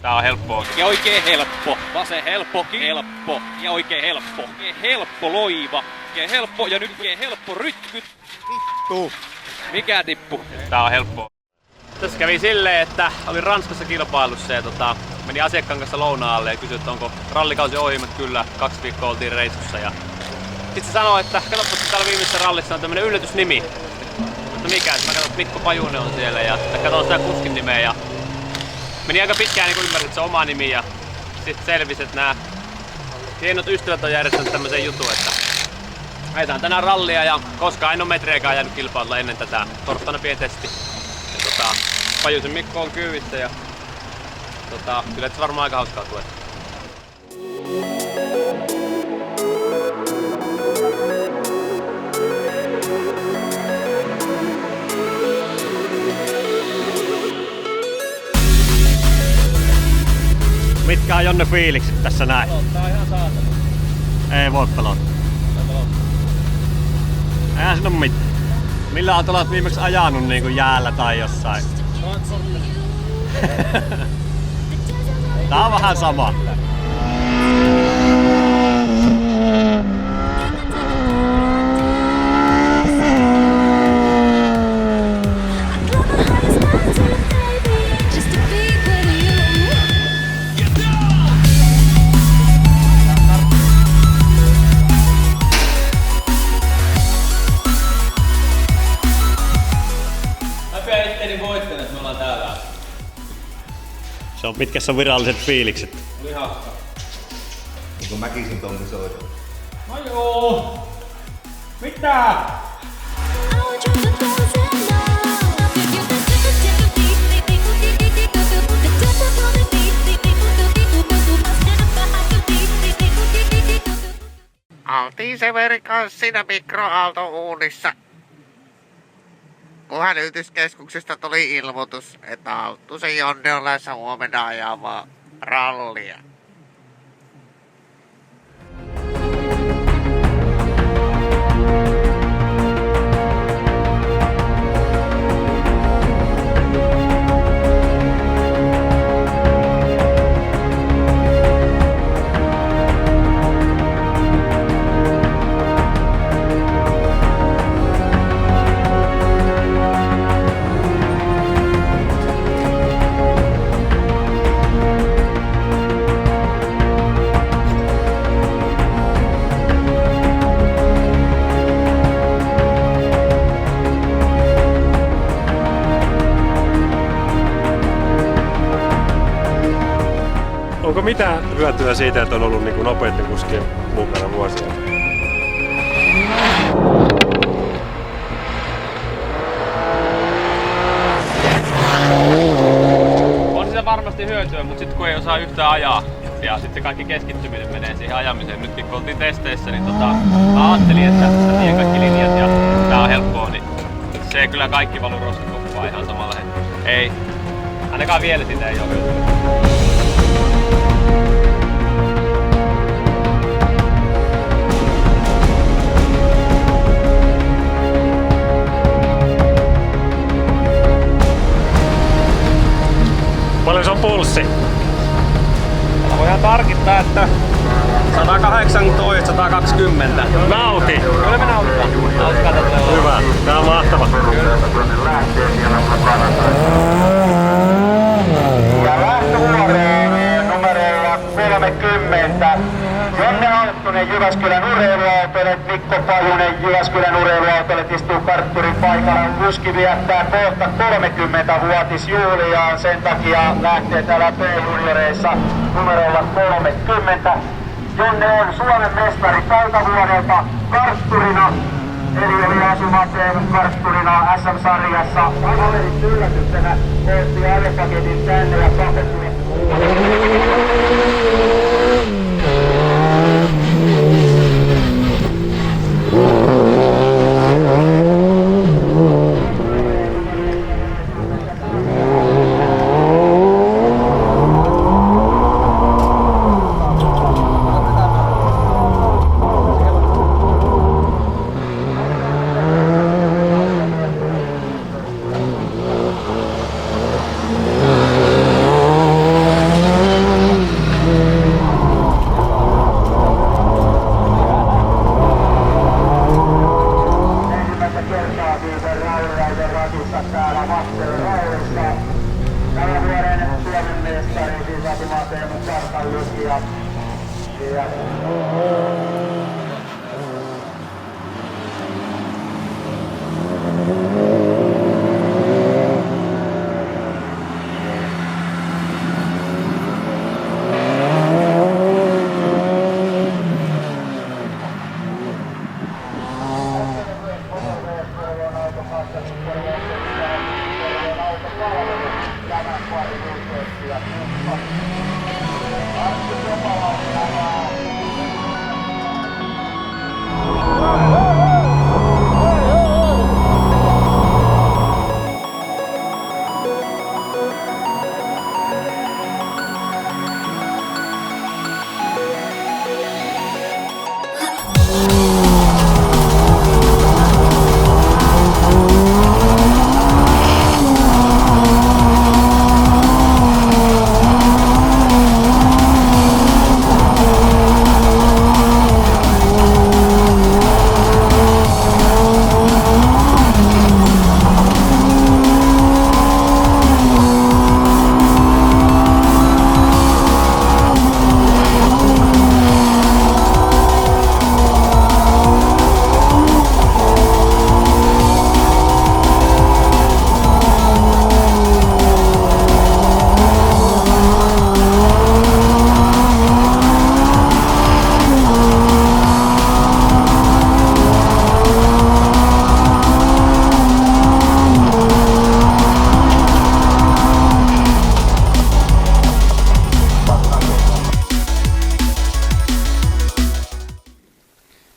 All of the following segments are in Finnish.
Tää on helppoa. Ja oikein helppo. Vasen helppo. Helppo. Ja oikein helppo. Helppo loiva. Oikein helppo. Ja nyt oikein helppo rytky. Vittu. Mikä tippu? Tää on helppoa. Tässä kävi silleen, että olin Ranskassa kilpailussa ja meni asiakkaan kanssa lounaalle ja kysyi, että onko rallikausi ohi, mutta kyllä 2 viikkoa oltiin reissussa. Ja sitten se sanoi, että katsoppa, että täällä viimeisessä rallissa on tämmönen yllätysnimi. Mutta mikä? Mä katson, että Mikko Pajunen on siellä ja katson sitä kuskin nimeä ja meni aika pitkään niin ymmärsin, että se on oma nimi ja sitten selvisi, että nämä hienot ystävät on järjestänyt tämmösen jutun, että ajetaan tänään rallia ja koskaan en ole metriäkään jäänyt kilpailulla ennen tätä. Torstaina pieni testi. Ja Pajusen Mikko on kyyvissä ja kyllä se varmaan aika hauskaa tulee. Mitkä on Jonne fiilikset tässä näin? Tää on ihan saatana. Ei voi pelota. Eihän siinä oo mitään. Millä autolla olet viimeksi ajanut niinku jäällä tai jossain? Tää on vähän sama. Se on mitkä on viralliset fiilikset. Oli hauska. Onko Mäkisen Tommi soita? No joo! Mitä? Oltiin Severin kanssa siinä mikroaaltouunissa, kun hälytyskeskuksesta tuli ilmoitus, että Alttusen Jonne on lähdössä huomenna ajamaan rallia. Onko mitään hyötyä siitä, että on ollut niinku nopeiden kuskien mukana vuosia? On siitä varmasti hyötyä, mutta sitten kun ei osaa yhtään ajaa ja sitten kaikki keskittyminen menee siihen ajamiseen. Nytkin kun oltiin testeissä, niin mä ajattelin, että tiedän kaikki linjat ja tää on helppoa, niin se ei kyllä kaikki valu roskakoppaan ihan samalla hetkellä. Ei. Ainakaan vielä sitä ei oo hyötyä. Paljon se on pulssi? Voidaan tarkistaa, että 118, 120. Nauti! Kyllä me nautitaan. Hauskaa tätä tulee. Hyvä, tää on mahtava. Ja lähtövuoreen numerolla 30. Jonne Alttunen Jyväskylän urheiluautolle, Mikko Pajunen Jyväskylän urheiluautolle istuu kartturin paikalla. Kuski viettää kohta 30-vuotisjuhliaan, sen takia lähtee täällä B-junioreissa numerolla 30. Jonne on Suomen mestari tältä vuodelta kartturina, eli oli asumateen kartturina SM-sarjassa. Kaverit yllätyksenä otti ajopaketin tänne ja kapettui.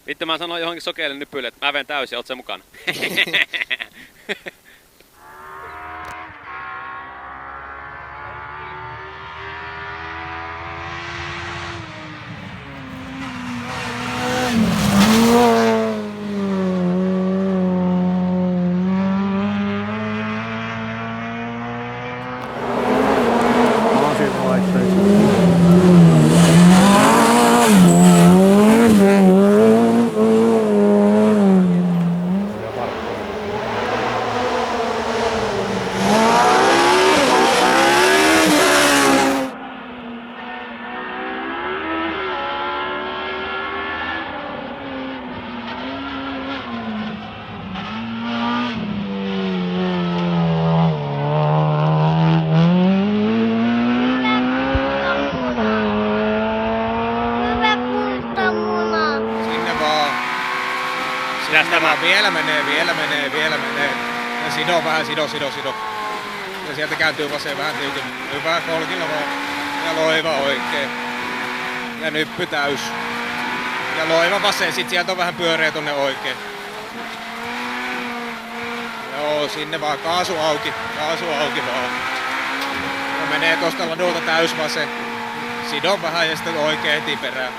Vittu mä sanoin johonkin sokeille nypyille, että mä veen täysin, oot sä mukana? Vielä menee. Ja sido vähän, sido. Ja sieltä kääntyy vasen vähän tiukemmin. Hyvä kolkilla vaan. Ja loiva oikein. Ja nyppy täys. Ja loiva vasen, sit sieltä on vähän pyöreä tonne oikein. Joo, sinne vaan kaasu auki vaan. Ja menee tosta ladulta täys vasen. Sido vähän ja sitten oikein heti perään.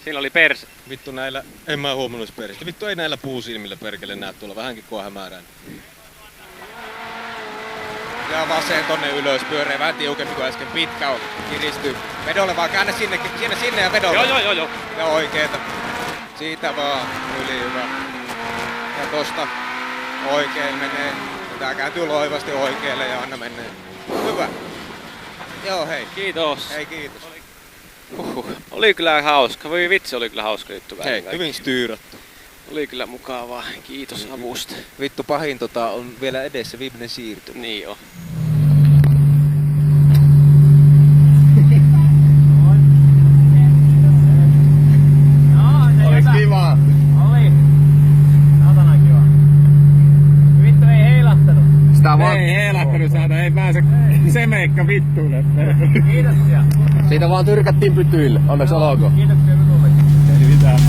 Siinä oli perse. Vittu näillä, en mä huomannut persettä. Vittu ei näillä puusilmillä perkele näe tuolla vähänkin kun on hämärää. Ja vasen tonne ylös, pyöreä vähän tiukempi kuin äsken, pitkä on, kiristyy. Vedolle vaan, käännä sinne ja vedolle. Joo. Ja oikeeta. Siitä vaan, yli hyvä. Ja tosta oikein menee. Tää kääntyy loivasti oikealle ja anna menee. Hyvä. Joo, hei. Kiitos. Hei, kiitos. Oli kyllä hauska. Voi vitsi, oli kyllä hauska juttu. Hei, hyvin styyrattu. Oli kyllä mukavaa. Kiitos avusta. Vittu pahin on vielä edessä viimeinen siirtymä. Niin on. Oli kiva. Oli. Satana kiva. Pekka vittuun. Kiitoksia. Siitä vaan tyrkättiin pytyille. Onneksi olkoon. Kiitoksia minullekin. Ei mitään.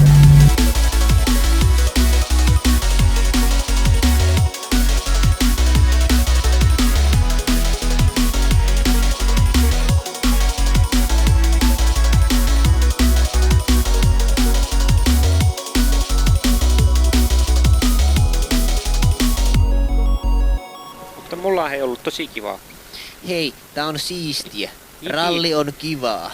Mutta mulla on ollut tosi kivaa. Hei, tää on siistiä. Ralli on kivaa.